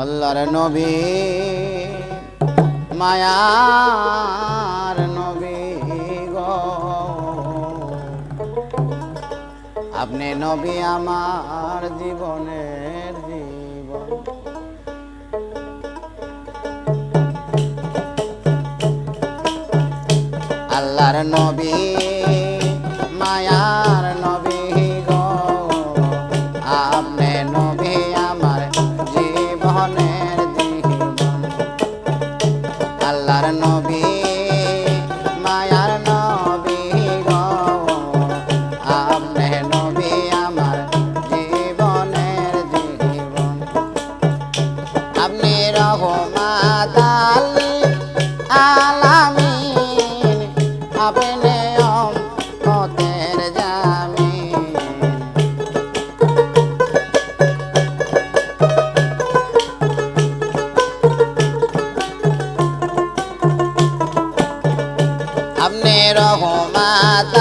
আল্লাহর নবী মায়ার নবী গো, আপনি নবী আমার জীবনের জীবন। আল্লাহর নবী মায়ার নবী গো, আপনি নবী আমার জীবনের জীবন। আল্লাহর নবী মায়ার নবী গো, আপনি নবী আমার জীবনের জীবন। আপনি রহমত আলামিন, আপনি উম্মতের জামিন। আপনি রহমত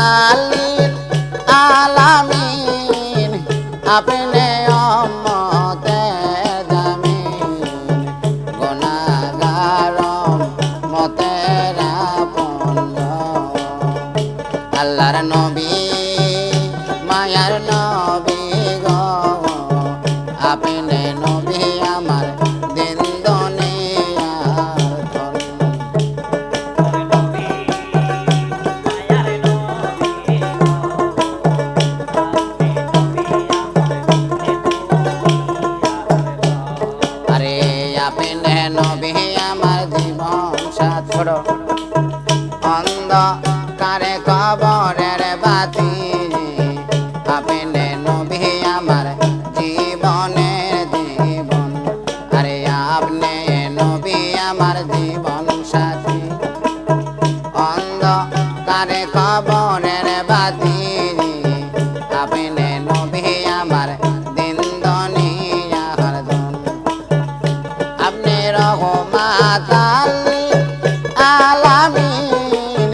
আলামিন, আপনি উম্মতের জামিন। গুনাহগার উম্মতের আপন। আল্লাহর নবী মায়ার নবী গো, আপনি নবী আমার দিন দুনিয়ার ধন। আরে আপনি নবী আমার জীবন সাথ। অন্ধকারে কবরের বাতি, আপনি নবী আমার জীবনের জীবন। আরে আপনি নবী আমার জীবন সাথী। অন্ধকারে কবরের বাতি, আপনি নবী আমার দিন দুনিয়ার ধন। আপনি রহমত আলামিন,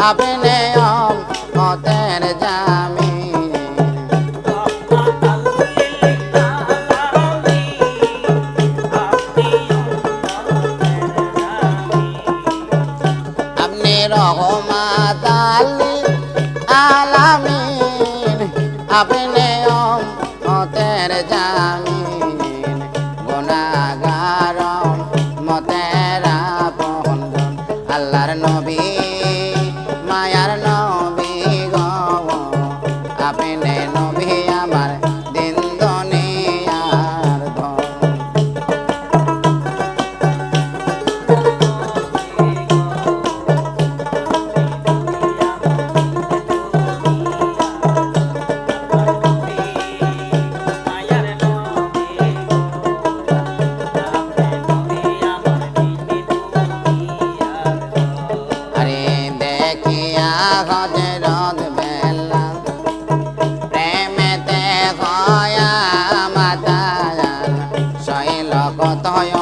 আপনি উম্মতের জামিন। আপনি রহমত আলামিন, আপনি উম্মতের জামিন। গুনাহগার উম্মতের আপন। আল্লাহর নবী মায়ার নবী গো, আপনি নবী আমার দিন দুনিয়ার ধন। আরে দেখিয়া হযরত বেলাল, প্রেমেতে হয়া মাতাল। সইল কতয়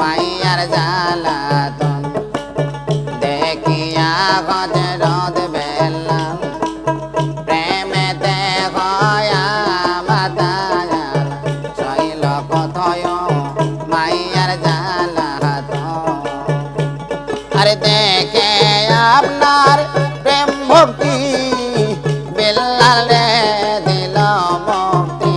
মাইয়ার জ্বালাতন। দেখিয়া হযরত বেলাল, প্রেমেতে হয়া মাতাল। সইল কতয় মাইয়ার জ্বালাতন। আরে দেখে আপনার প্রেম ভক্তি, বেলাল দিল মুক্তি।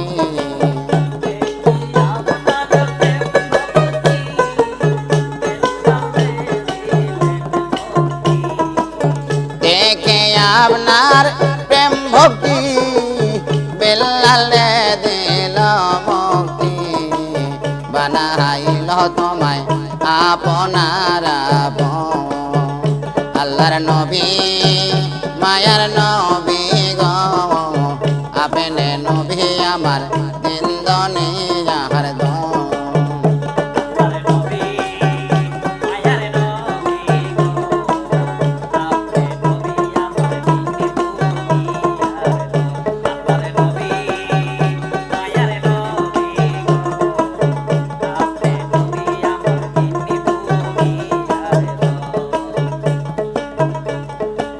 দেখে আপনার প্রেম ভক্তি, বেলাল দিল মুক্তি। বানাইল তোমায় আপনার আপন। আল্লাহর নবী মায়ার নবী গো, আপনি নবী আমার দিন দুনিয়ার ধন।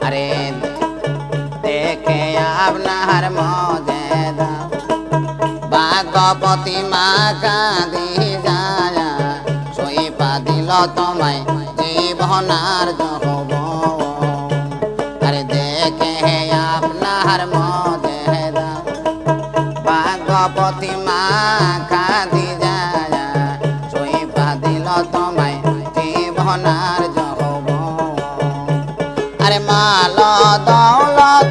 আরে দেখে আপনার মজেদা, দিল তোমায় জীবনার যৌবন আরে দেখে আপনার মজেদা ভাগবতী মা খাদিজা সইবা দিল তোমায় জীবনার যৌবন আরে মাল দৌলত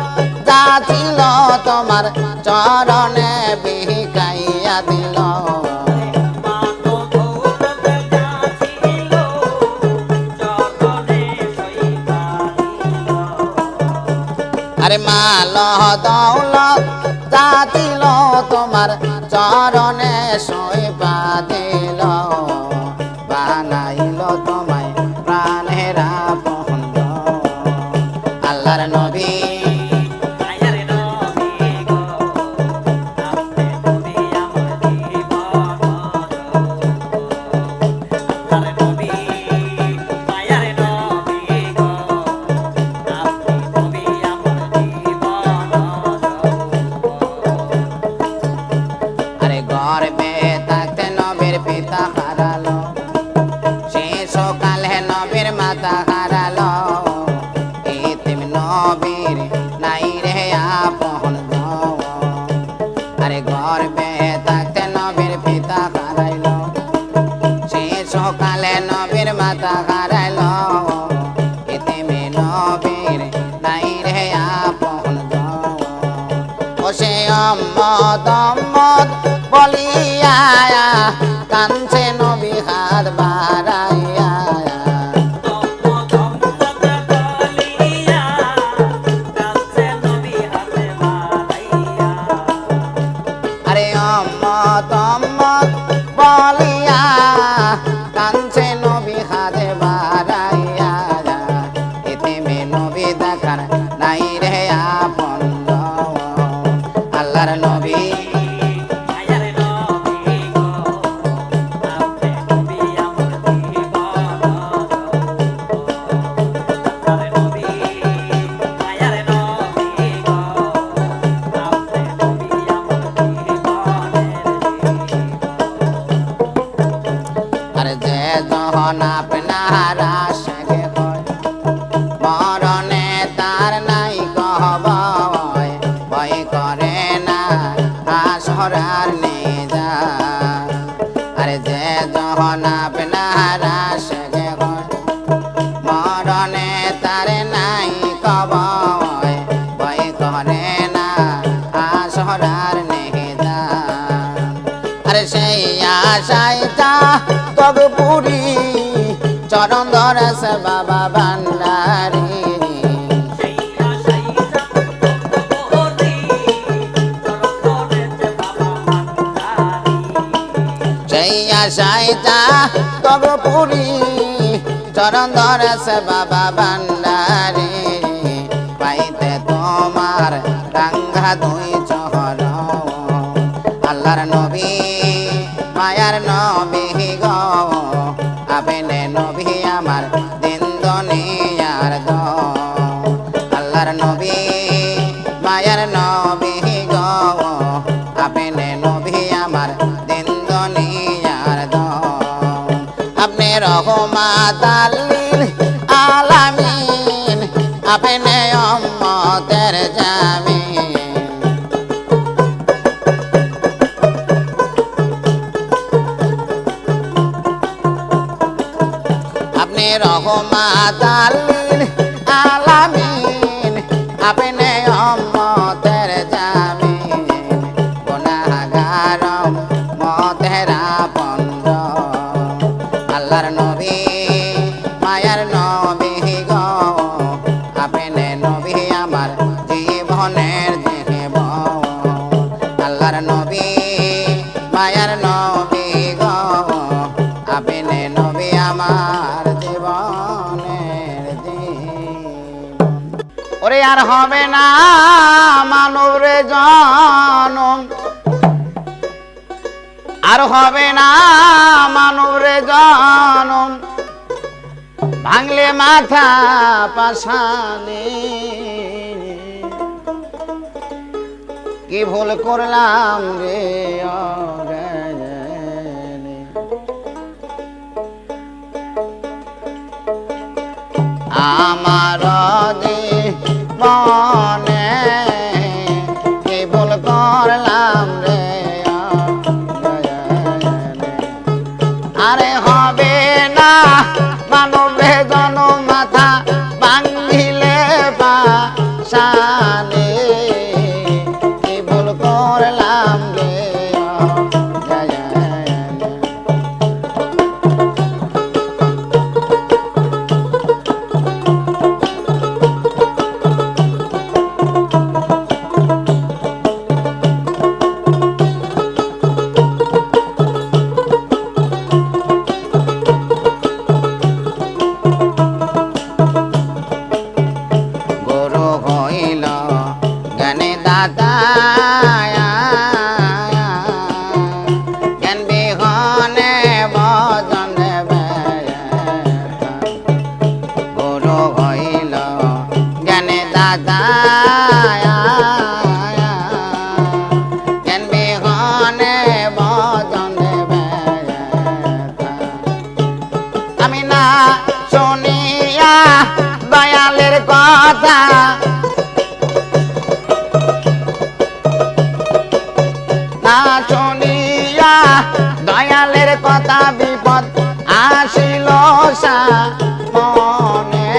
যা ছিল তোমার চরণে বিকাইয়া দিল আরে মাল দৌলত যা ছিল তোমার চরণে সইবা দিল বানাইল তোমায় প্রাণের আপন আল্লাহর নবী গর্বে থাকতে নবীর পিতা হারালো শিশুকালে নবীর মাতা হারালো এতিম নবীর নাই রে আপন আরে গর্বে থাকতে নবীর পিতা হারাইলো শিশুকালে নবীর মাতা হারাইলো এতিম নবীর নাই রে আপন ও সে অম্মদ বলিয়া কাঞ্চে নবী হাত বাড়াইয়া আরে অম্মত বলিয়া কাঞ্চে নবী হাত বাড়াইয়া এতে মে নবী দেখার নাই রে আপন আল্লাহর নবী যখন আপনার আশাকে হয় মরণে তার নাই কহবয় ভয় করে না আসরার নিজা আরে যে যখন আপনার আশাকে হয় মরণে তার নাই কহবয় ভয় করে না আসরার নিজা আরে সেই আশায় যা তগপুরি চরণ ধরেছ বাবা ভান্ডারী সেই আশায় যা তগপুরি চরণ ধরেছ বাবা ভান্ডারী পাইতে তোমার রাঙ্গা দুই চহর আল্লাহর নবী মায়ার নবী গো আপনি নবী আমার দিন দুনিয়ার গো আল্লাহর নবী মায়ার নবী গো আপনি নবী আমার দিন দুনিয়ার গো আপনি রহমাত লিল আলামিন আপনি উম্মতের জামিন রহমাত লিল আলামিন আপনি উম্মতের জামিন গুনাহগার উম্মতের আপন আল্লাহর নবী মায়ার নবী গো আপনি নবী আমার জীবনের জীবন আল্লাহর নবী মায়ার নবী গো আপনি নবী আমার ওরে আর হবে না মানব রে জনম আর হবে না মানব রে জনম ভাঙলে মাথা পাশানে কি ভুল করলাম রে অজ্ঞানে আমার জীবনে কি ভুল করলাম রে আরে হবে না মানব রে জনম মাথা ভাঙিলে পাশানে কি ভুল করলাম রে জ্ঞান বিহনে বজনে গুরু হইল জ্ঞানে দাদা জ্ঞান বিহনে বজনে আমি না শুনিয়া দয়ালের কথা না শুনিয়া দয়ালের কথা বিপদ আসিল মনে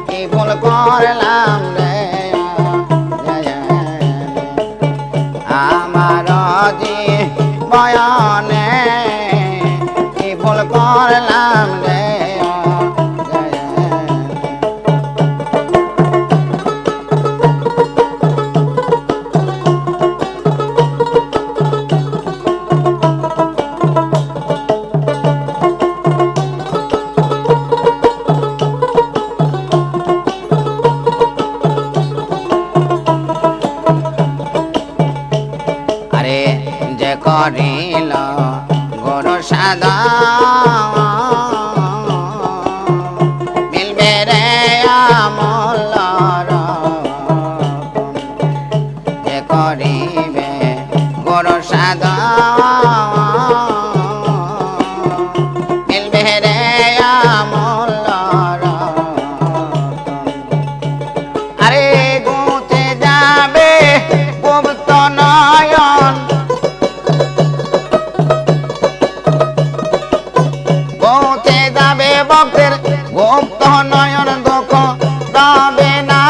কি ভুল করলাম রে আমার জীবনে কি ভুল করলাম রে যে করিল গুরু সাধন মিলবে রে আমল যে করিবে গুরু সাধন মিলবে রে আমল আরে গুতে যাবে গুপ্ত নয়ন পৌঁছে যাবে ভক্তের গুপ্ত নয়ন দুঃখ তবে না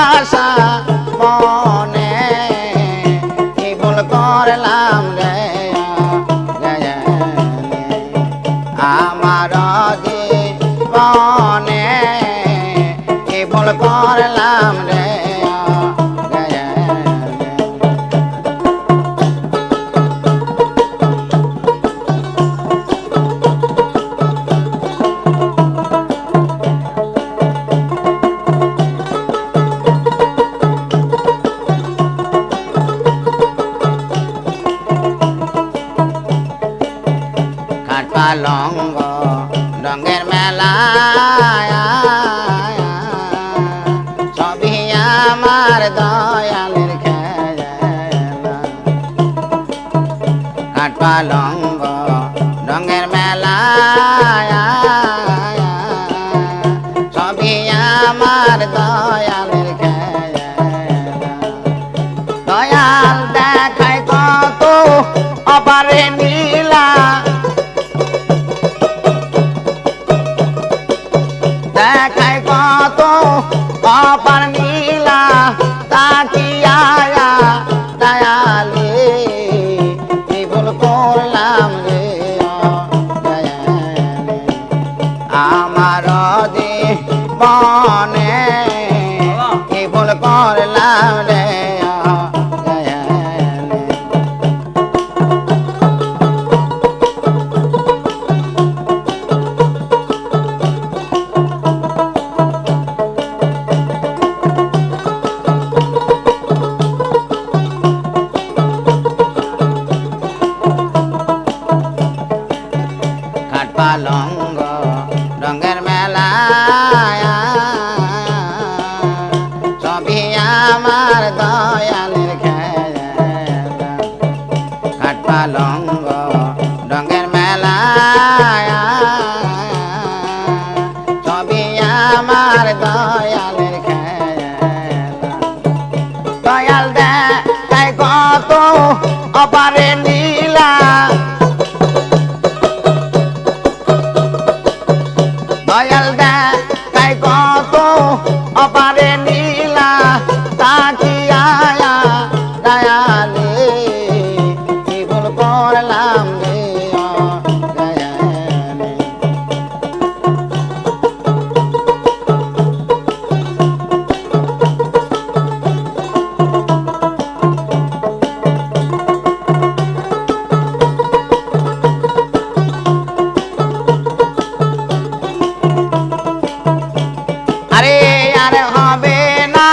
মনে কি ভুল করলাম রে আমার জীবনে কি ভুল করলাম রে পালঙ্গ রঙের মেলা সবই আমার দয়ালের খেলা কাঠ পালঙ্গ রঙের মেলা সবই আমার দয়ালের খেলা দয়াল দেখায় কত অপারে নীলা দেখায় কত অপার নীলা তাকিয়া দয়ালে কি ভুল করলাম রে আমার জীবনে কি ভুল করলাম রে পালঙ্গ রঙের মেলা সবই আমার দয়ালের খেলা কাঠ পালঙ্গ রঙের মেলা সবই আমার দয়াল দেখাই কত অপারে নীলা তাকিয়া দয়ালে কি ভুল করলাম রে দয়ালে। আরে আর হবে না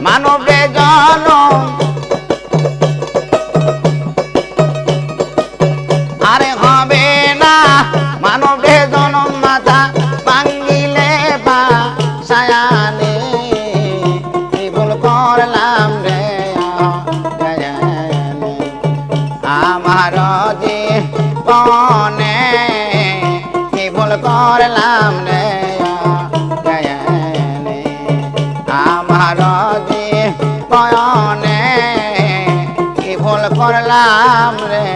মানবে জনম, আরে হবে না মানবে জনম মাথা ভাঙিলে বা সায়ানে কি ভুল করলাম রে দয়ালে। আমার জীবনে কি ভুল করলাম রে দয়ালে। আমার জীবনে কি ভুল করলাম রে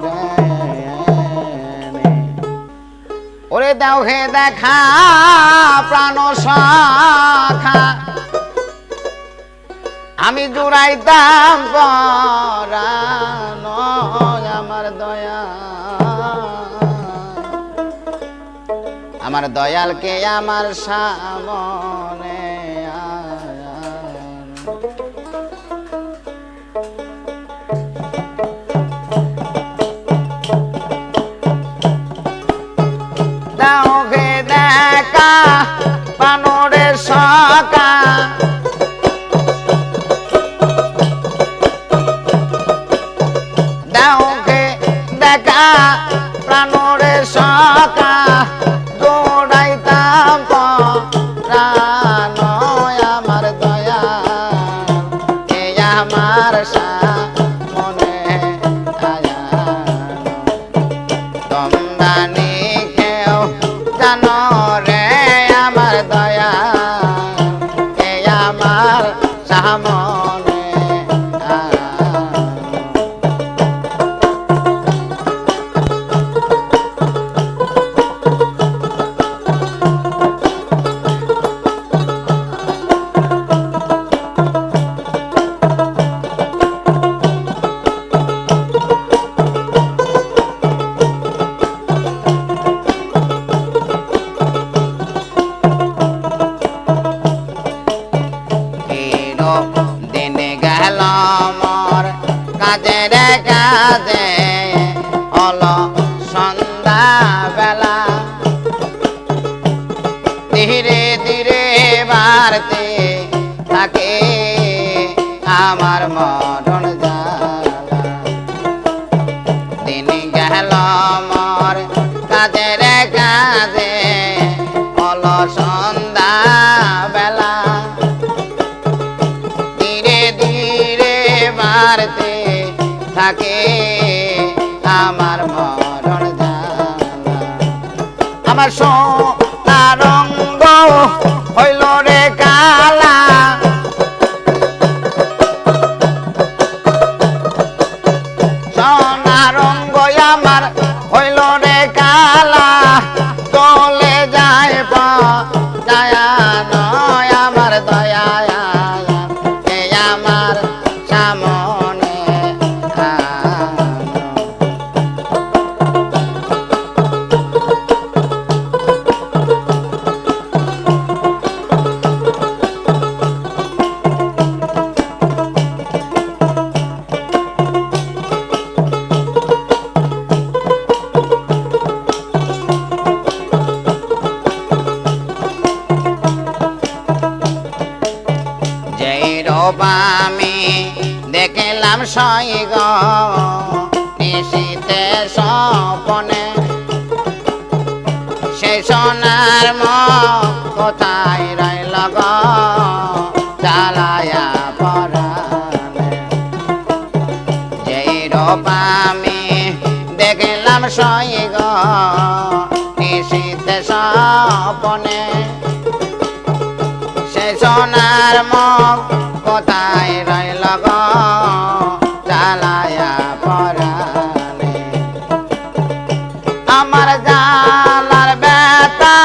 দয়ালে। ওরে দাও হে দেখা প্রাণ সখা আমি জুড়াইতাম পরাণ আমার দয়া, আমার দয়ালকে আমার সামনে দাও গে দেখা পানরে সকা দাও গে দেখা প্রাণরে সকা দৌড়াইতাম প্রাণ আমার দয়া এ আমার সামনে আয়া তমদানি কেউ জানো রে আমার দয়া এ আমার সামনে আয়া। দিন গেল মোর কাজের কাজে অল সন্ধ্যা বেলা ধীরে ধীরে বাড়তে থাকে আমার মরণ জ্বালা। দিন গেল মোর কাজের কাজে অল সন্ধ্যা বেলা ধীরে ধীরে বাড়তে থাকে আমার মরণ জ্বালা। আমার সোনা রঙ্গ হইল রে কালা সোনা রঙ্গ আমার হইল রে কালা চলে যায় দয়া নয় আমার দয়া এ আমার সামনে আমি দেখলাম সৈগ নিশীতে স্বপনে সে সোনার কোথায় রইল গো জ্বালায়া পরাণে। যেই রূপ আমি দেখলাম সৈগ নিশীতে স্বপনে সে সোনার কোথায় রইল গো জ্বালায়া পরাণে। আমার জালার ব্যথা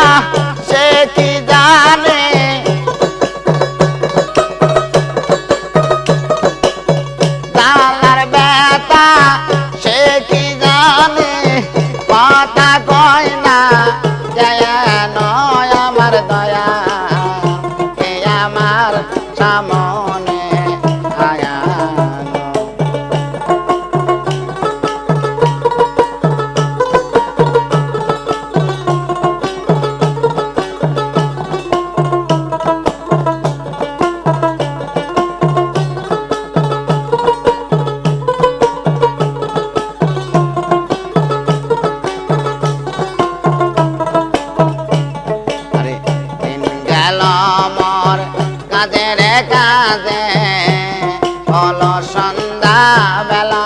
কি জানে জালার ব্যথা সে কি জানে কথা কয় না যেন আমার দয়া কে আমার সামনে আয়ানো কাজে হলো সন্ধ্যা বেলা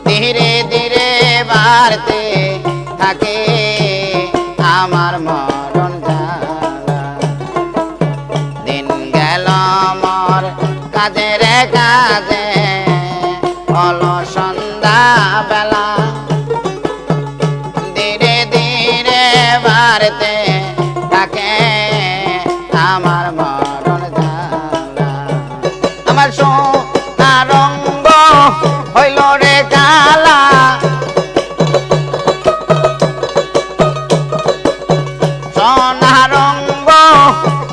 ধীরে ধীরে বাড়তে থাকে আমার মরণ জ্বালা দিন গেল মোর কাজের কাজে হলো সন্ধ্যা বেলা ধীরে ধীরে বাড়তে থাকে আমার মরণ জ্বালা আমার সোনা রঙ্গ হইল রে কালা সোনা রঙ্গ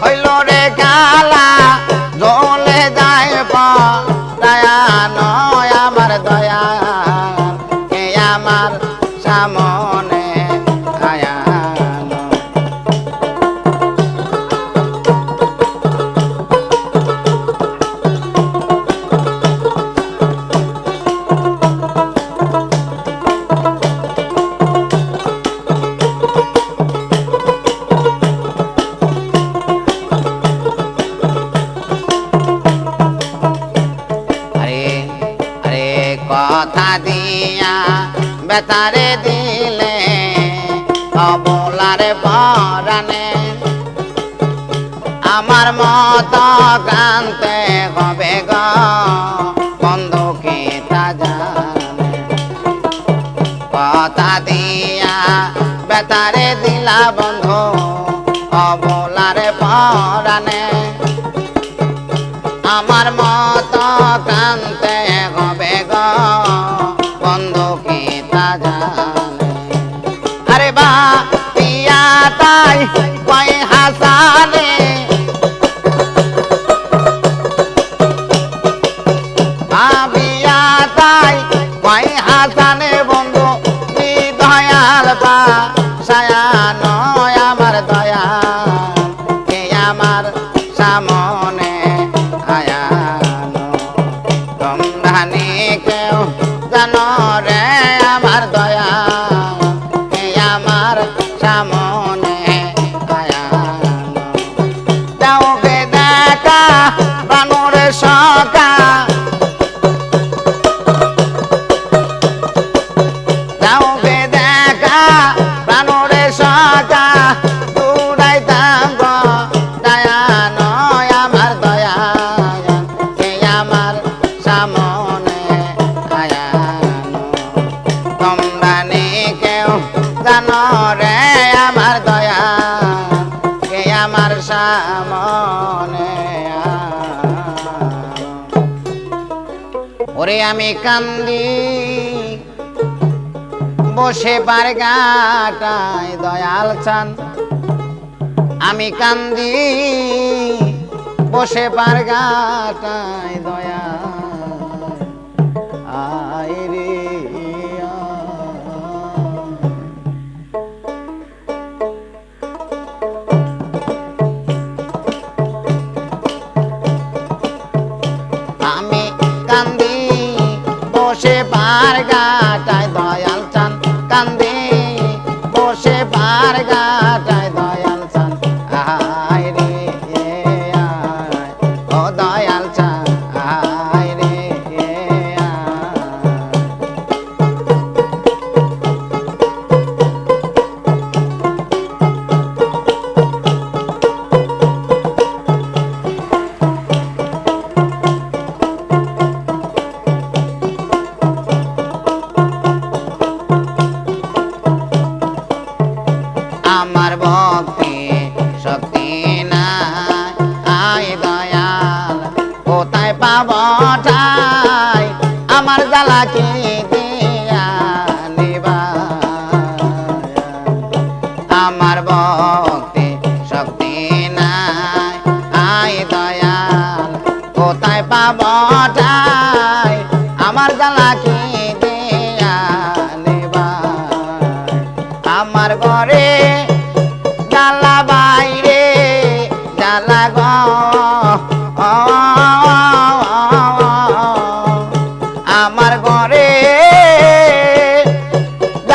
হইল রে কালা জ্বলে যায় পরায়ান আমার দয়া কে আমার সামনে আয়ানো কথা দিয়া বেতারে দিলে অবলারে পরানে আমার মত কান্তে হবে গ বন্ধু কি তা জানে কথা দিয়া বেতারে দিলা বন্ধু অবলারে পরানে আমার মত কান্তে হবে গ বন্ধু কি তা জানে আরে বা পিয়া তাই কই হাসানে ভাবিয়া তাই কই হাসানে বন্ধু দয়াল পা সায়ান আমার দয়া কে আমার সামনে আয়ানো তোমরা নি কেউ জানো রে আমার দয়া কে আমার সামনে আয়ানো দাও গে দেখা বানুর সকা দাও গে দেখা বানুর সকা দূরাই থাক দয়ান আমার দয়া কে আমার সামনে আয়ানো তোমরা নি কেউ জানো রে আমার দয়া কে আমার সামনে আয়ানো ওরে আমি কান্দি বসে পার গাটায় দয়াল চান আমি কান্দি বসে পার গাটায় দয়া আয় রে আমি কান্দি বসে পার গাটায় দয়াল চান কান্দি বসে পার গাটায় দয়াল চান আয় রে আয় ও দয়াল চান আয়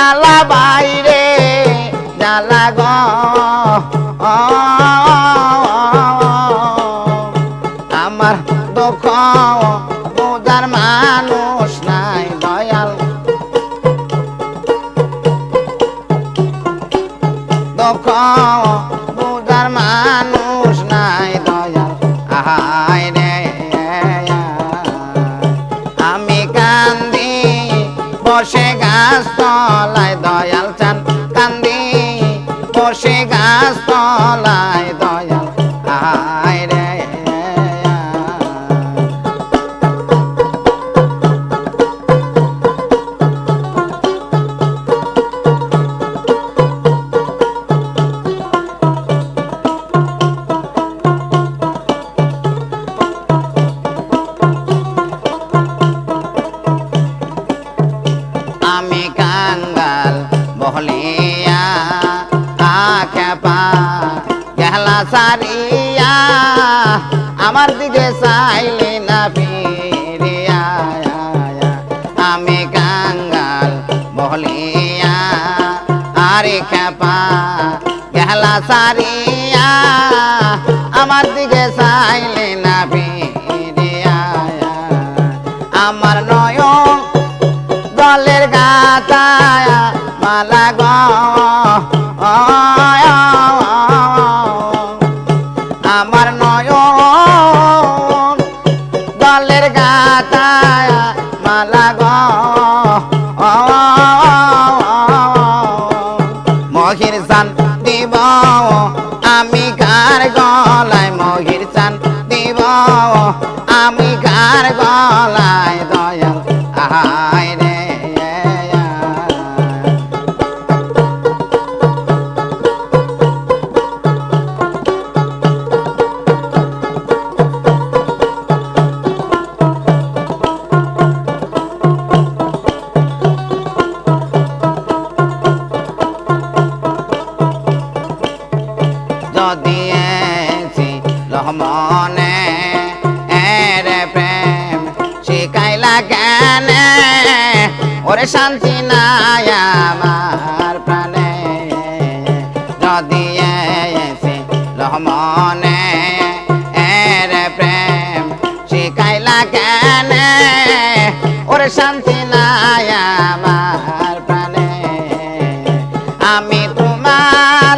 জ্বালা বাইরে জ্বালা গো আমার দুঃখ বোঝার মানুষ নাই দয়াল দুঃখ বোঝার মানুষ নাই দয়াল আহায় রে আমি কান্দি বসে গাছ তলায় দয়াল চান কান্দি বসে গাছ তলায় দয়াল আহায় রে আমি কাঙ্গাল বহলিয়া আখেপা গেলা সারিয়া আমার দিকে চাইলে না ফিরিয়া আমি কাঙ্গাল বহলিয়া আরে খেপা গেলা সারিয়া আমার দিকে চাইলে না ফিরিয়া আমার নয়ন জলের গাতায় মালা গো আমার নয়ন জলের গাতায় মালা গো মহির চান দিব আমি কার গলায় মহির চান দিব আমি কার গলায় দয়াল আহায় রে যদি এসি লহমনে এরে প্রেম শিখাইলা কেন ওরে শান্তি নাই আমার প্রাণে যদি এসি লহমনে এরে প্রেম শিখাইলা কেন ওরে শান্তি নাই আমার প্রাণে আমি তোমার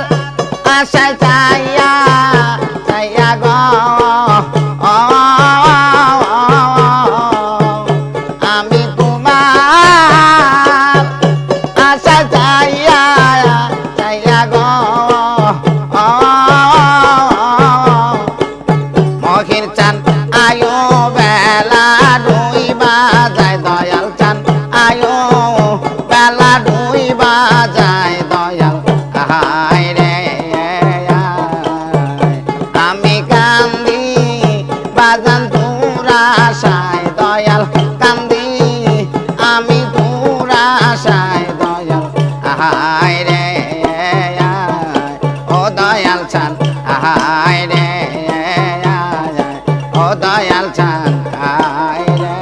আশায় চাইয়া চাইয়া গো আমি তোমার আশায় চাইয়া চাইয়া গো মহির চান আয়ো বেলা দুই বাজায় দয়াল চান আয়ো বেলা দুই বাজায় দয়াল আহায় রে আমি কান্দি বাজান তোর আশায় দয়াল কান্দি আমি তোর আশায় দয়াল আহায় রে ও দয়াল চান আহায় রে ও দয়াল চান আহায় রে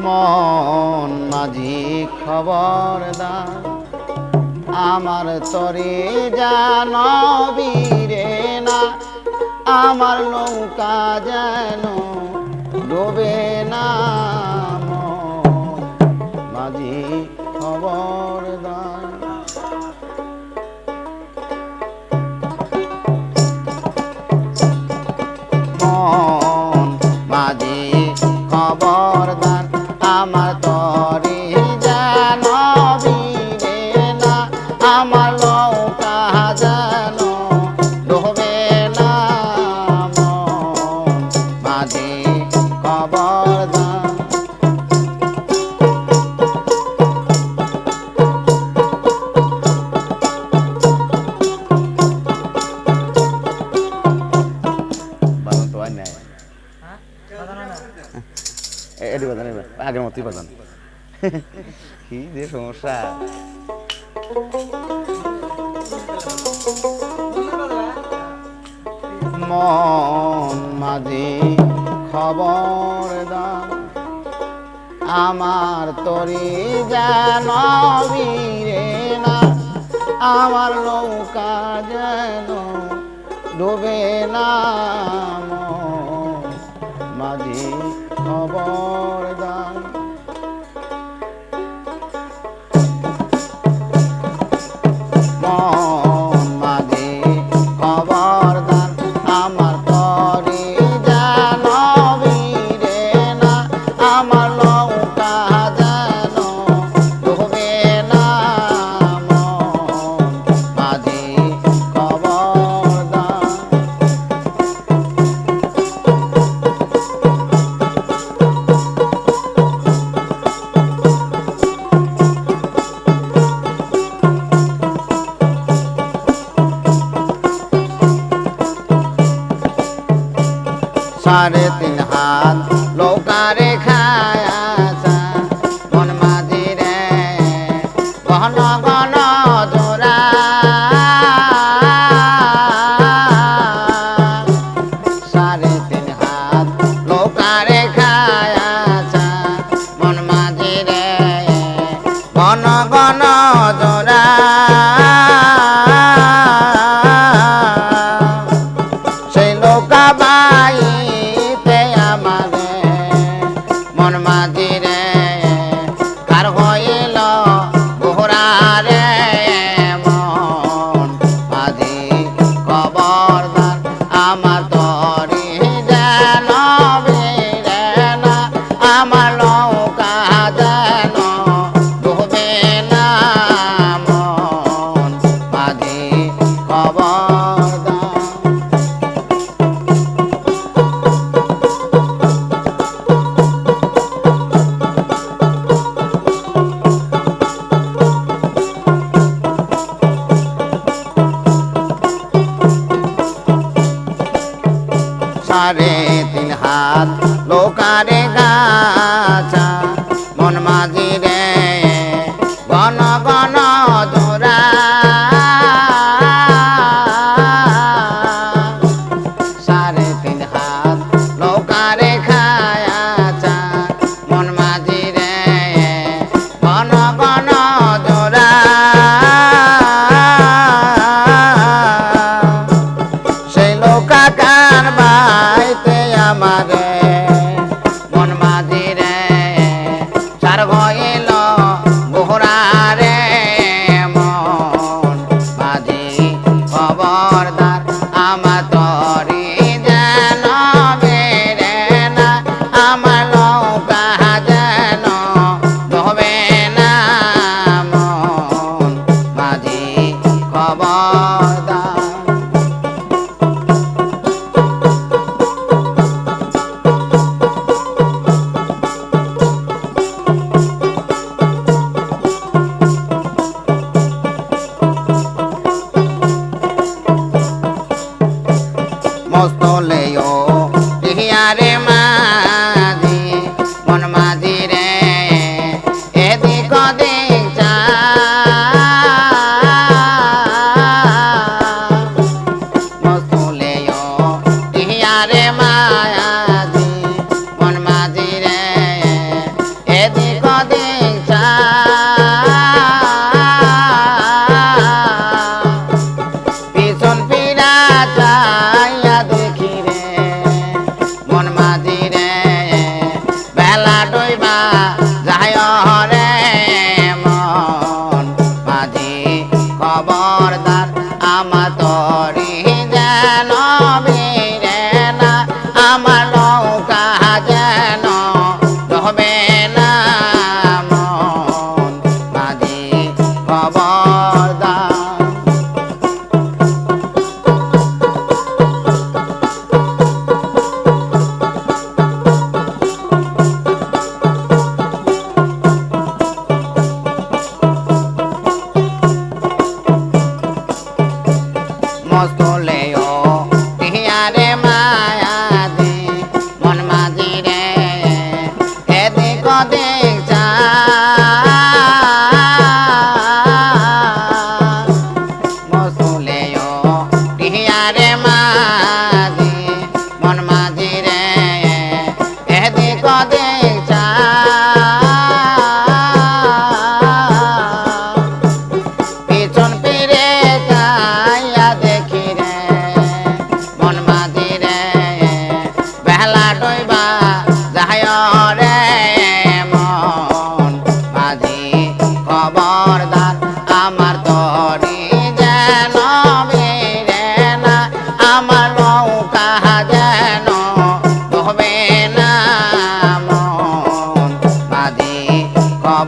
মন মাঝি খবরদার আমার তরে জানবীরে না আমার নৌকা যেন ডোবে না মাঝি খবরদার মন মাঝি খবরদার আমার তরে জানবীরে না আমার নৌকা যেন ডোবে না মাঝি খবরদার আগের মতোই বাজান কি যে সমস্যা মন মাঝি খবরদার আমার তরি যেন ভিড়ে না, আমার নৌকা যেন ডুবে না। মাঝি খবরদার, মন মাঝি খবরদার, আমার তরি যেন ভিড়ে না, আমার নৌকা যেন ডুবে না। মন মাঝি খবরদার। সাড়ে তিন হাত লোকারে খায়াছা, মন মাঝি রে ঘন ঘন জোড়া। সাড়ে তিন হাত লোকারে খায়াছা, মন মাঝি রে ঘন ঘন জোড়া। সেই লোকা বাইতে আমারে মন মাঝি রে কার হইল গোহরা রে। মন মাঝি খবরদার, আমার তরি যেন ভিড়ে না, আমার নৌকা যেন ডুবে না। মন মাঝি খবরদার। সাড়ে তিন হাত লোকারে গাছা, মন মাঝি রে ঘন ঘন জোড়া। সাড়ে তিন হাত লোকারে খায়াছা, মন মাঝি রে ঘন ঘন জোড়া। সেই লোকা কার বাইতে আমারে মন মাঝি রে চার হইল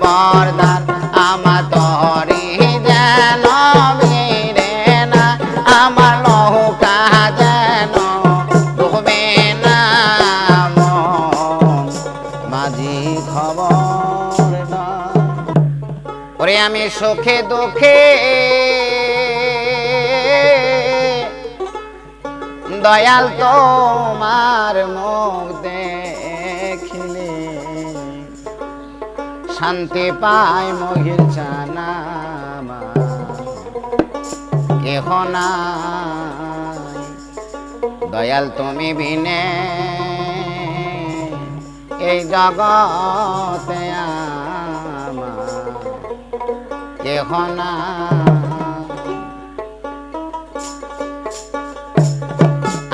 খবরদার আমার তরি যেন ভিড়ে না, আমার নৌকা যেন ডুবে না মন মাঝি খবরদার। ওরে আমি সুখে দুঃখে দয়াল তোমার মুখ দেখিলে শান্তি পায় মহির জানা কেহ নাই। দয়াল তুমি বিনে এই জগতে আমার কেহ নাই।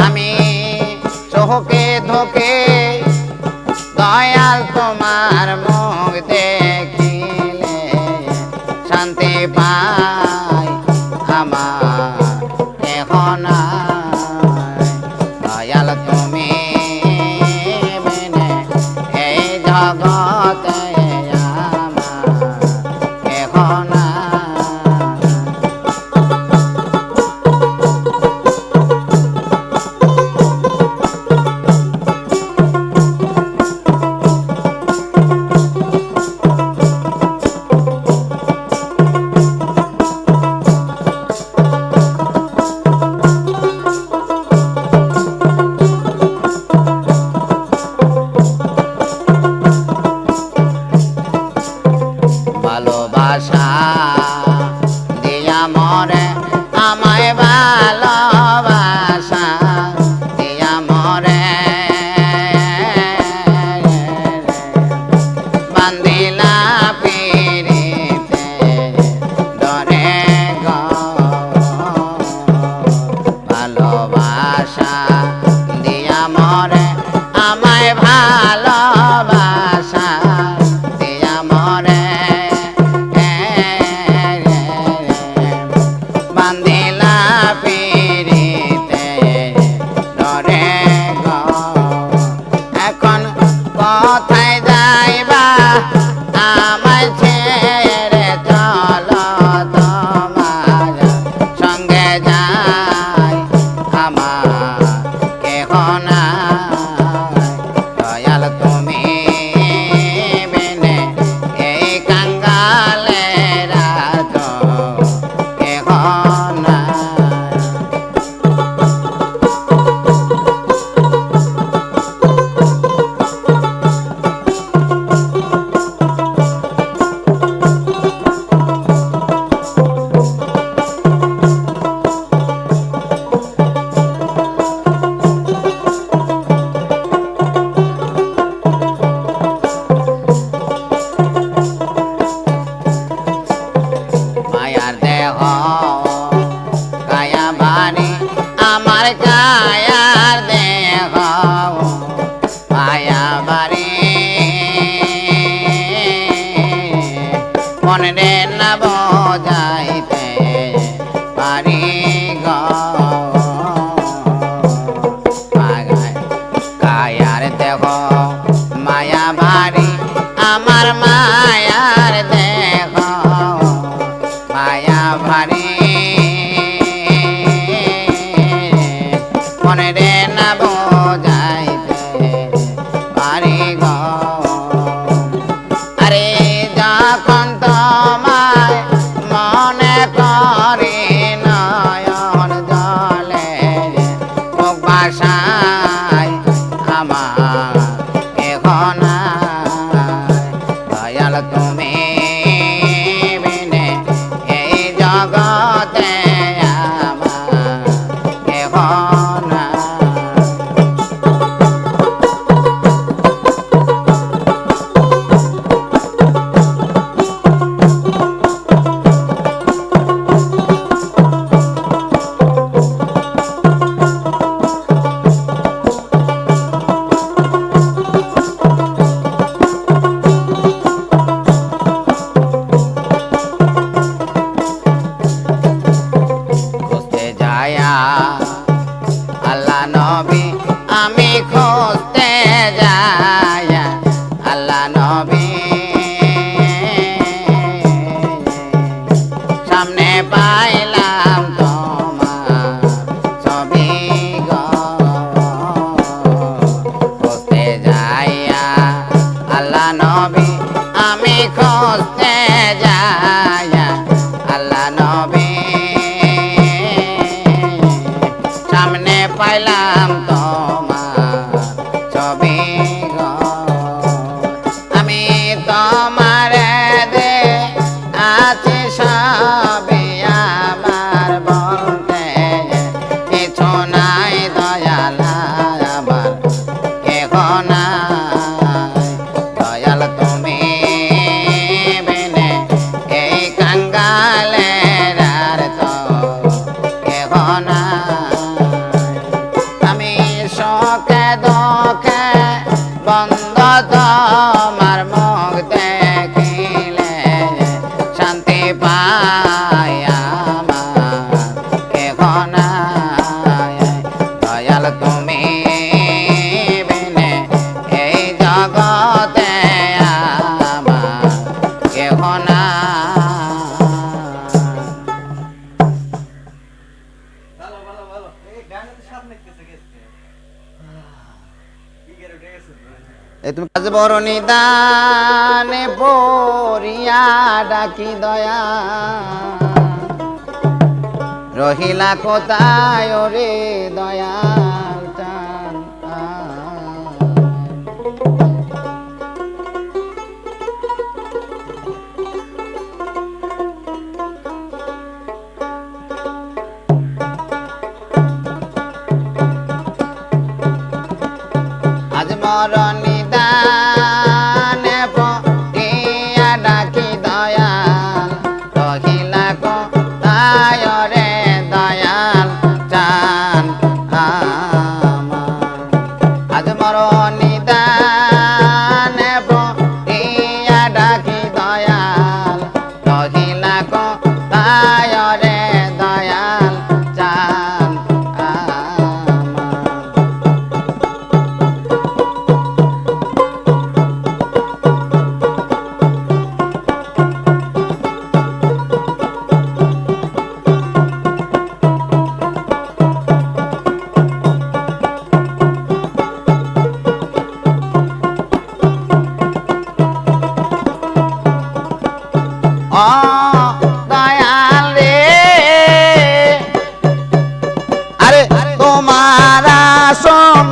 আমি চোখে ধোকে দয়াল তোমার মুখ দেখিলে শান্তি পাই আমার কেহ নাই। দয়াল তুমি বিনে এই জগতে আমার কেহ নাই। ভালোবাসা দিয়া মরে আমায় ভালোবাসা দিয়া মরে বান্দিলা পিরিতে ডরে গো। ভালোবাসা দিয়া মরে আমায় ভালোবাসা দিয়া মরে বান্দিলা পিরিতে ডরে গো। এখন কোথায় যাইবা আমায় ছেড়ে চলো তোমার সঙ্গে যাই আমার কেহ নাই। দয়াল তুমি বিনে এই কাঙ্গালেরা তো কেহ নাই। মায়ার দেহ কায়া বাণী আমার কায়ার দেহ মায়া বাড়ি মনে না বোঝাইতে পারি গো। কায়ার দেহ মায়া বাড়ি আমার মায়ার দেহ মায়া ভারি মনে রে না বোঝাইতে পারি গো। আরে যখন তোমায় মন না তুমি কাজ বড় নিদানে পড়িয়া ডাকি দয়া রহিলা কোথায় রে দয়াল চান আজ মরণ নিদানে পড়িয়া ডাকি দয়াল রহিলা কোথায় রে দয়াল চান আজ মরণ নিদানে পড়িয়া ডাকি দয়াল রহিলা কোথায় রে দয়াল চান ও দয়াল রে আরে তোমার আসন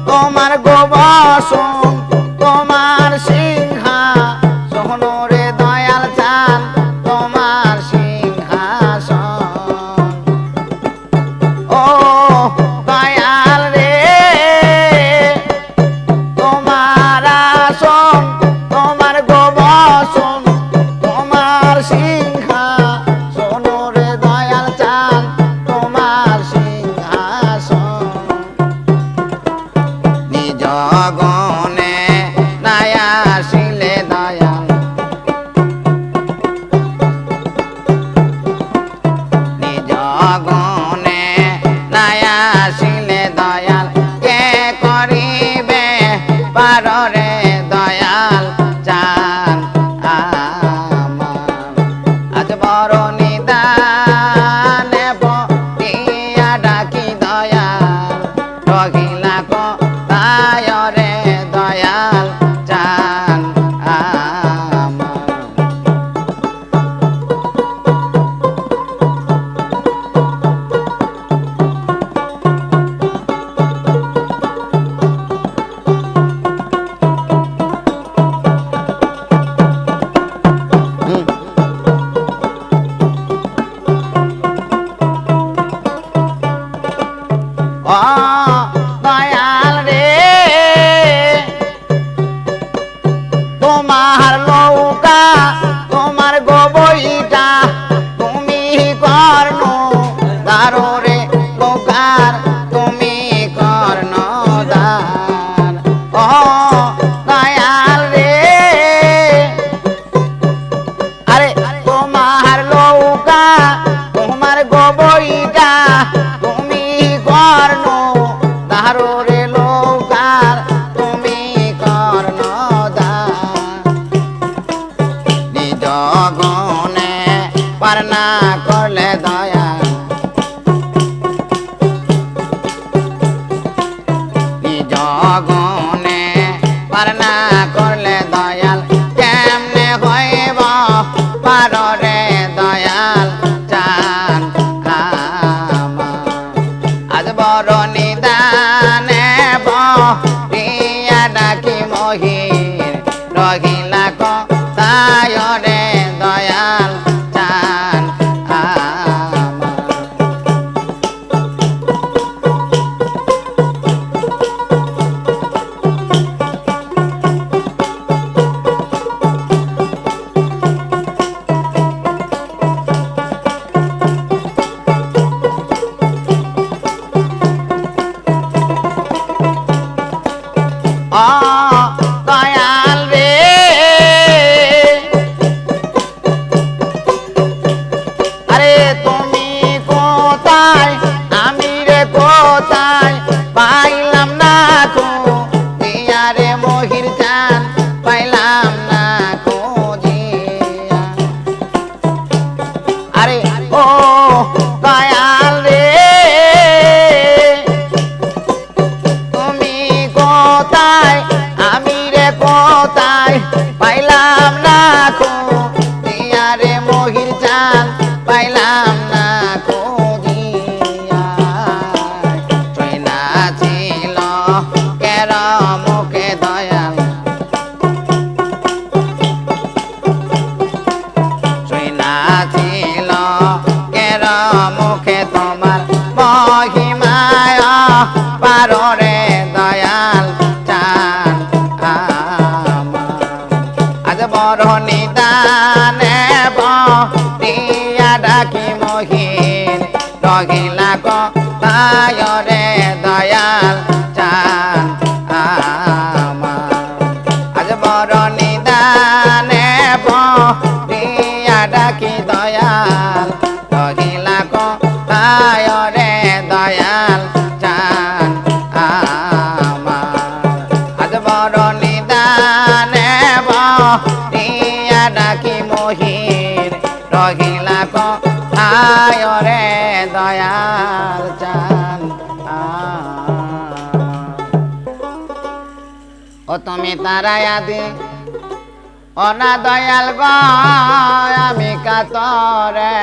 তোমার গোবসন তোমার সিংহাসন রে দয়াল চান তোমার সিংহাসন ও দয়াল রে তোমার আসন তোমার গোবসন সিংহাসন রে দয়াল চান তোমার সিংহাসন নিজ গনে নাই আসিলে দয়াল নিজ গনে নাই আসিলে দয়াল কে করিবে পার রে দয়াল চান আজ বড় নিদানে পড়িয়া ডাকি দয়াল রহিলা কোথায় রে দয়াল চান ও দয়াল রে তোমার নৌকা তোমার গোবইটা তুমি কর্ণ দারো রে নৌকার তুমি কর্ণ দার ও দয়াল রে আরে তোমার নৌকা তোমার গোবইটা তুমি কর্ণ দারো রে নৌকার তুমি কর্ণ দার নিজ গনে পার না করলে দয়া নিজ গনে পার না করলে দয়াল কেমনে হইব পার রে দয়াল চান আজ বড় নিদানে পড়িয়া ডাকি মহির রহিলা কোথায় রে দয়াল চান আয় রে দয়াল চান আমার আজ বড় নিদানে বলিয়া ডাকি দয়াল রহিলা কোথায় রে দয়াল চান আমার আজ বড় নিদানে বলিয়া ডাকি মহির রহিলা কোথায় রে দয়াল চান ও তুমি তারায়া দি অনা দয়াল গ আমি কাতরে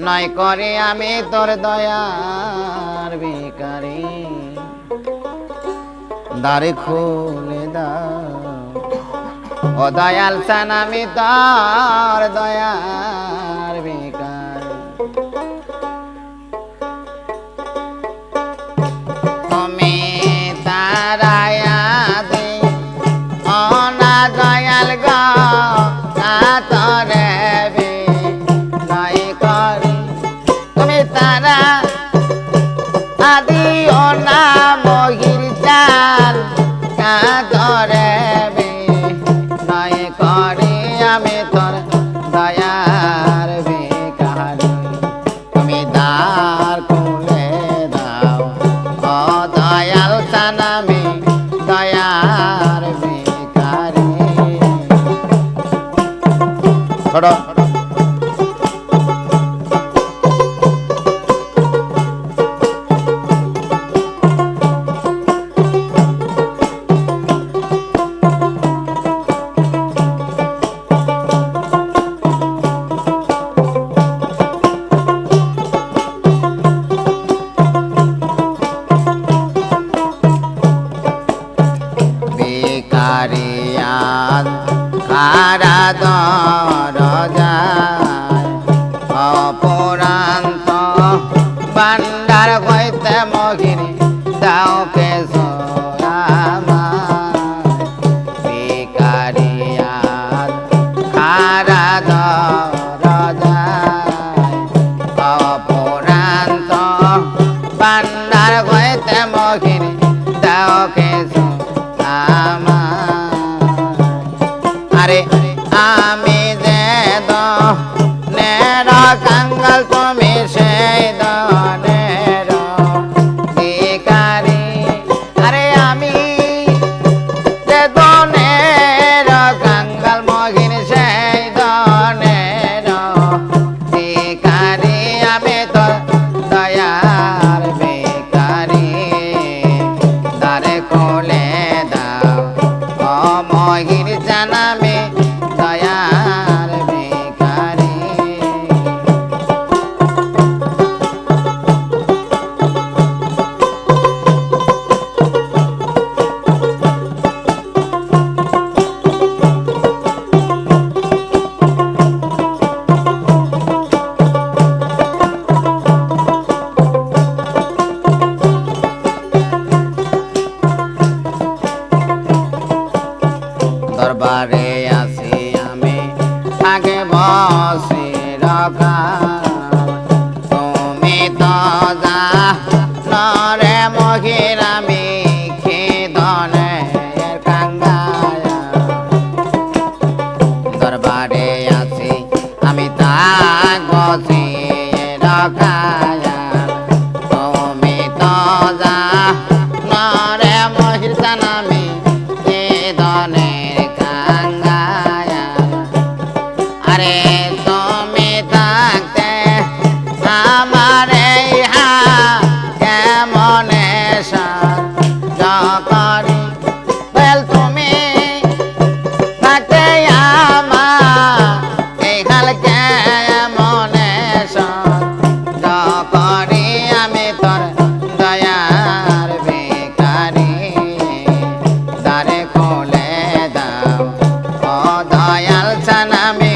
নয় করে আমি তোর দয়ার ভিখারি দ্বারে খুলে দাও ও দয়াল চান আমি তোর দয়ার ভিখারি তুমি তারায়া দি অনা দয়াল গ কাতরে নয় করি তুমি তারা আদি অনা মহির চাল কাতরে নয় করি আমি তোর দয়ার ভিখারি তুমি দ্বার খুলে দাও ও দয়াল চান আমি দয়ার ভিখারি ছড়ো ভিখারিয়ান কারা দরজায় অপরান্ত ভান্ডার হইতে মহিরি দাও কে ভিখারিয়ান কারা দরজায় অপরান্ত ভান্ডার হইতে মহিরি দাও কে আরে আমি যে দনের কাঙ্গাল তুমি সেই দনের ভিখারি আরে আমি যে দনের কাঙ্গাল মহির সেই দনের ভিখারি আমি তো দয়ার ভিখারি দ্বারে খুলে দাও ও মহির চান আমি দয়ার ভিখারি দরবারে আসি আমি থাকে বসে রকা তুমি তো যা নরে মহির আমি খেদনে কাঙ্গায়া দরবারে আসি আমি তাক বসে রকায়া তুমি তো যা নরে মহির চান আমি খেদনের কাঙ্গায়া আরে তুমি থাকতে আমার এই কেমনে সাহায্য করি বেল তুমি থাকতে আমার এই হাল কেমনে সাহায্য করি আমি তোর দয়ার ভিখারি দ্বারে খুলে দাও ও দয়াল চান আমি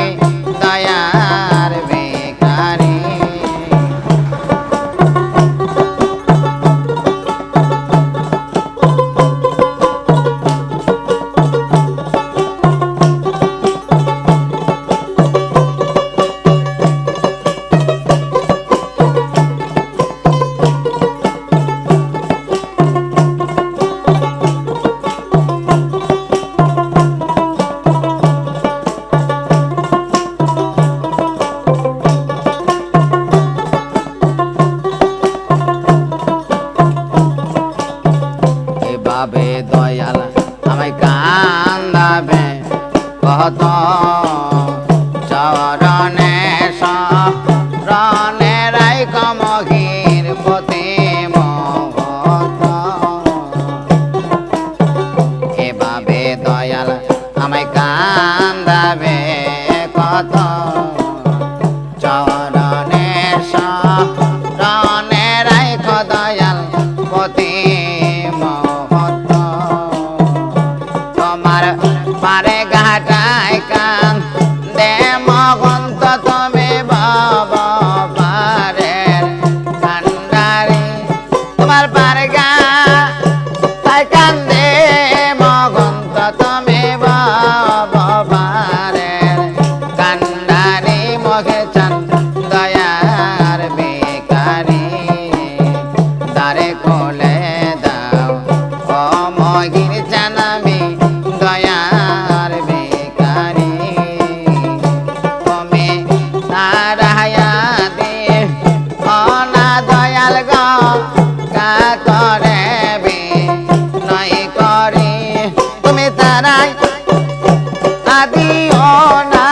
সোনা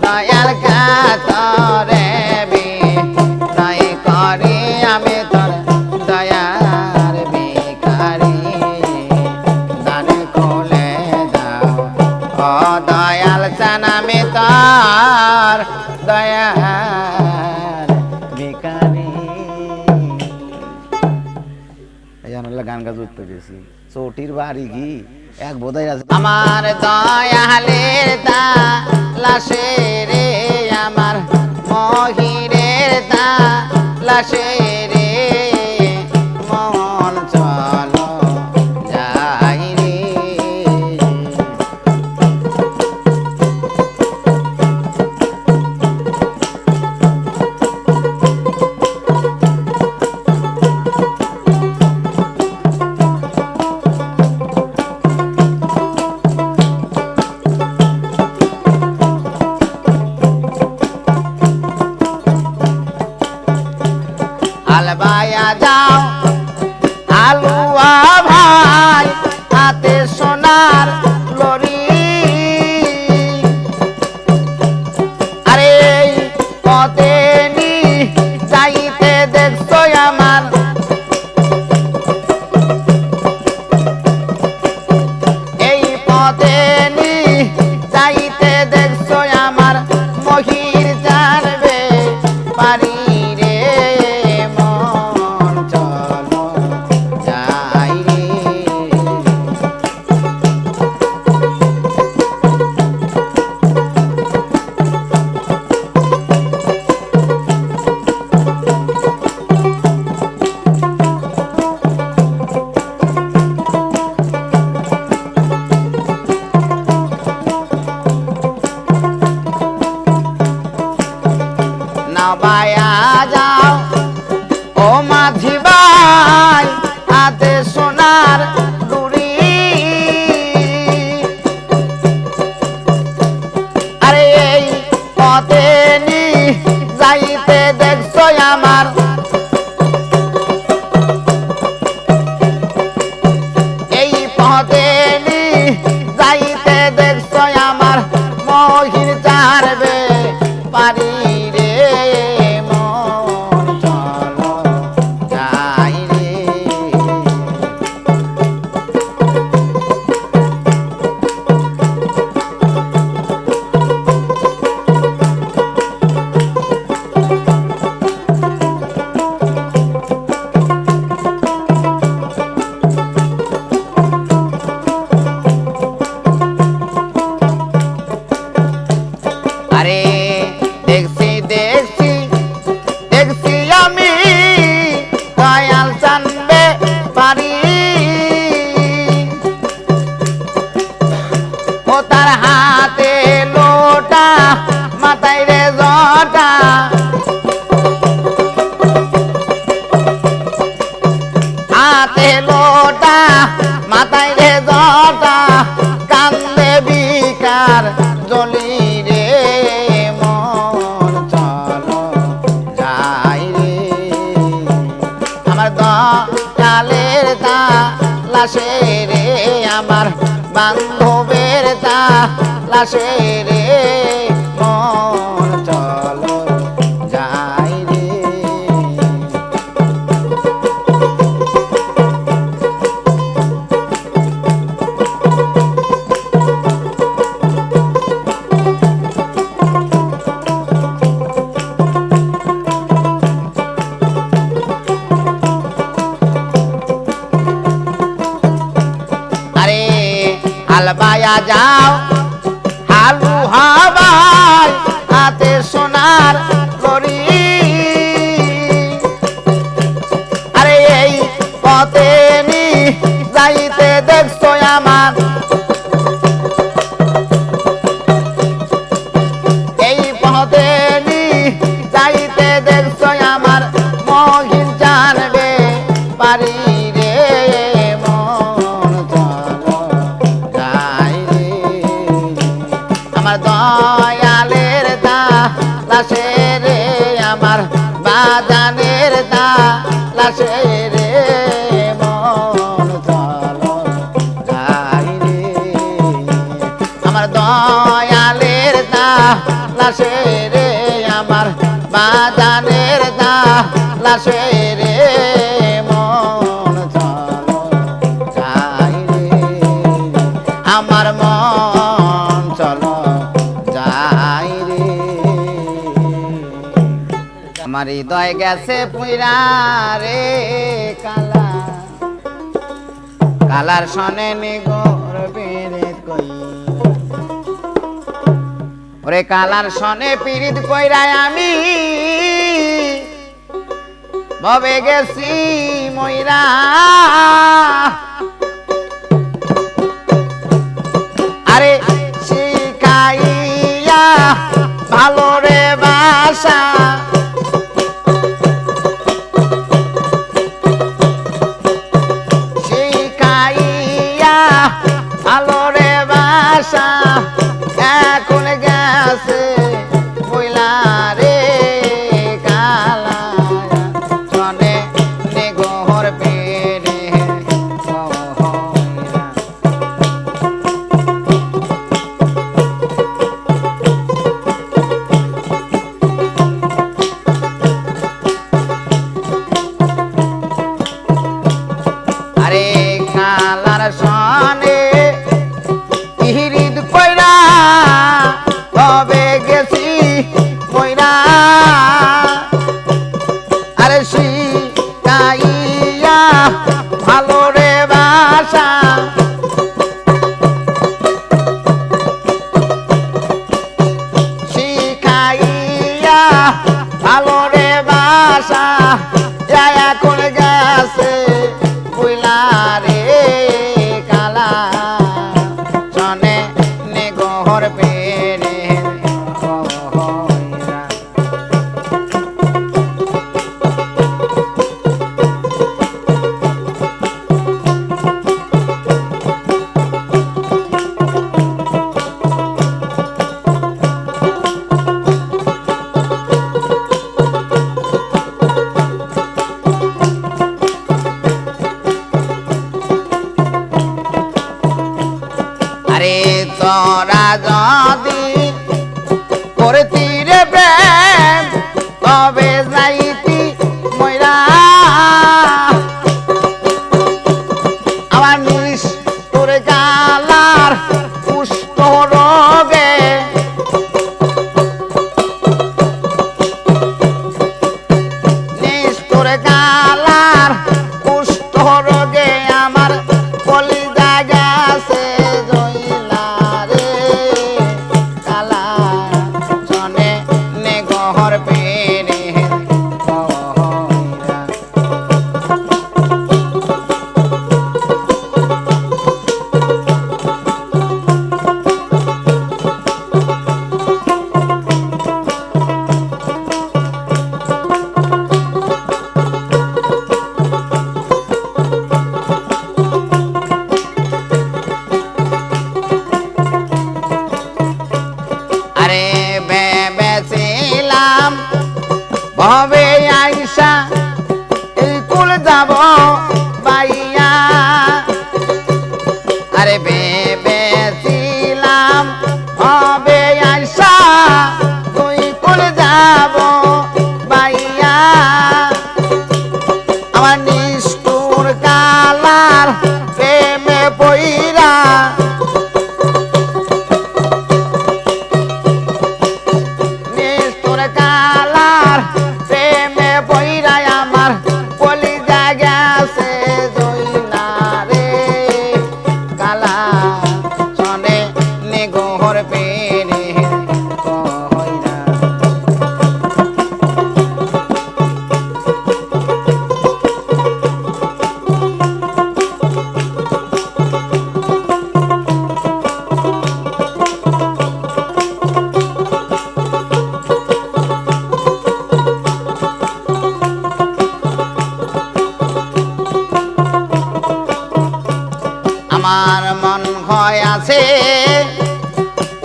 দয়াল কাতরে বিনয় করি আমি তোর দয়ার ভিখারি দান খুলে দাও ও দয়াল চান আমি তোর দয়ার ভিখারি। এই জানালা গান গাজ উঠতে গেছি চটির বাড়ি কি এক বোধাই আছে আমার দয়ালের দালাসে রে আমার মহিরের দালাসে রে মন চলো যাই রে। আলবায়া যাও আলুয়া ভাই হাতে সোনার লরি আরে পথে নি যাইতে দেখছো আমার এই পথে নি যাইতে দেখছো আমার মহির জানবে পারি বায়া যাও ও মাঝি ভাই হাতে সোনার ডুরি আরে এই পথে নি যাইতে দেখছো আমার এই পথে নি যাইতে দেখছো আমার মহির চারবে পারি তার হাতে লোটা মাথায় রে জটা হাতে লোটা মাথায় রে জটা কান্দে বিকার জলি রে মন চলো যাই রে আমার দয়ালের দালাসে রে আমার বান্ধবের দালাসে রে মন চলো যাই রে। আরে আলবায়া যাও আলু হাবাই হাতে সোনার লরি আরে এই পথে নি যাইতে দেখছো আমার এই পথে নি যাইতে দেখছো আমার মহিন জানবে পারি রে মন চলো যাই রে আমার দয়ালের দালাসে রে আমার বাজানের দালাসে রে মন চলো যাই রে আমার দয়া লাশে রে আমার বাজানের দা লাশে রে মন চলো যাই রে আমার মন চলো যাই রে আমার হৃদয় গেছে পুইরা রে কালা কালার সনে নিগর পীড়িত কই ওরে কালার সনে পীড়িত কইরাই আমি ভবে গেছি মইরা আরে শিখাইয়া ভালো রে বাসা ভালো রে বাসা এখন গেছে বইলা রে কালা চনে নিগর পেরে আরে কালার সনে তবে গেছি মইরা আরে শিখাইয়া ভালো রে বাসা শিখাইয়া ভালো রে বাসা এখন গেছে বুইলা রে কালা চনে নিগর পেরে আরে তোরা যদি করতি রে প্রেম তবে যাইতি মইরা আমার নিশ তোর গালার পুষ্ট রোগে নিশ তোর গালার পুষ্ট রোগে আমার কলিজা গেছে ভবে আইসা এই কুল যাব বাইয়া আরে ভেবেছিলাম ভবে আইসা তুই কুল যাব বাইয়া আমার নিষ্ঠুর কালার প্রেমে পইরা নিষ্ঠুর কালার প্রেমে বইরাই আমার কলিজা গেছে জইনা রে কালা চনে নিগর পেরে কইরা আমার মন হয় আছে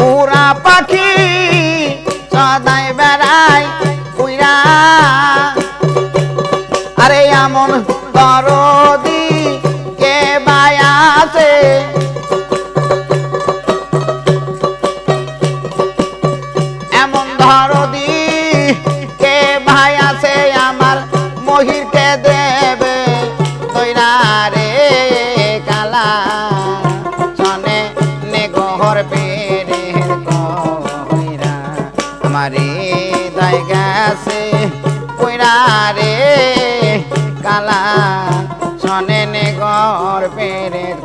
উড়া পাখি সদাই বেড়াই উইরা আরে এমন দরদি কে বাই আছে পীরকে দেবে তৈরা রে কালা সনে নেগর পেরের কইরা আমারে দায় গেছে কইরা রে কালা সনে নেগর পেরের